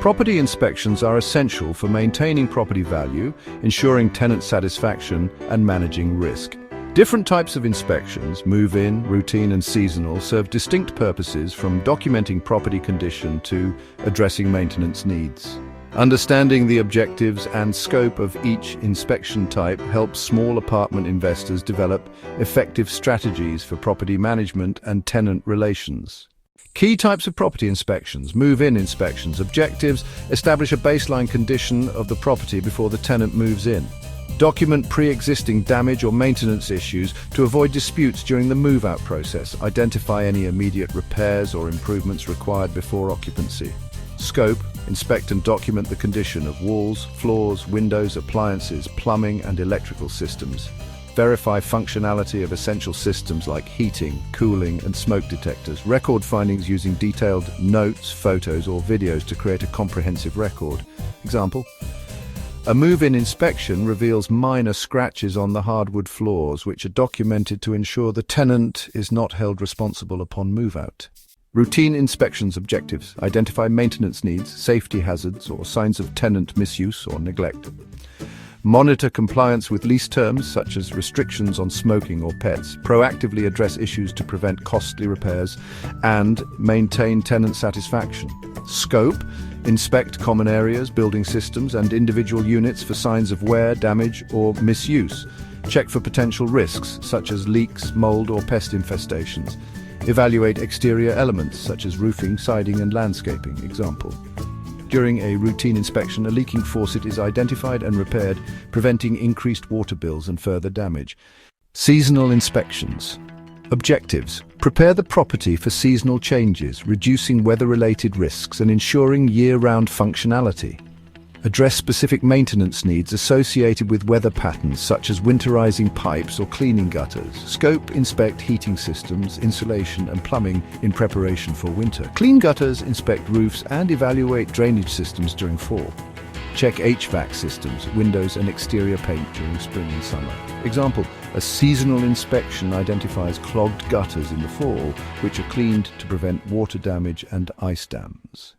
Property inspections are essential for maintaining property value, ensuring tenant satisfaction, and managing risk. Different types of inspections, move-in, routine and seasonal, serve distinct purposes from documenting property condition to addressing maintenance needs. Understanding the objectives and scope of each inspection type helps small apartment investors develop effective strategies for property management and tenant relations. Key types of property inspections: move-in inspections. Objectives: establish a baseline condition of the property before the tenant moves in. Document pre-existing damage or maintenance issues to avoid disputes during the move-out process. Identify any immediate repairs or improvements required before occupancy. Scope: inspect and document the condition of walls, floors, windows, appliances, plumbing and electrical systems. Verify functionality of essential systems like heating, cooling and smoke detectors. Record findings using detailed notes, photos or videos to create a comprehensive record. Example: a move-in inspection reveals minor scratches on the hardwood floors, which are documented to ensure the tenant is not held responsible upon move-out. Routine inspections. Objectives: identify maintenance needs, safety hazards or signs of tenant misuse or neglect. Monitor compliance with lease terms, such as restrictions on smoking or pets. Proactively address issues to prevent costly repairs and maintain tenant satisfaction. Scope: inspect common areas, building systems and individual units for signs of wear, damage or misuse. Check for potential risks such as leaks, mold or pest infestations. Evaluate exterior elements such as roofing, siding and landscaping. Example: during a routine inspection, a leaking faucet is identified and repaired, preventing increased water bills and further damage. Seasonal inspections. Objectives: prepare the property for seasonal changes, reducing weather-related risks and ensuring year-round functionality. Address specific maintenance needs associated with weather patterns such as winterizing pipes or cleaning gutters. Scope: inspect heating systems, insulation and plumbing in preparation for winter. Clean gutters, inspect roofs and evaluate drainage systems during fall. Check HVAC systems, windows and exterior paint during spring and summer. Example: a seasonal inspection identifies clogged gutters in the fall, which are cleaned to prevent water damage and ice dams.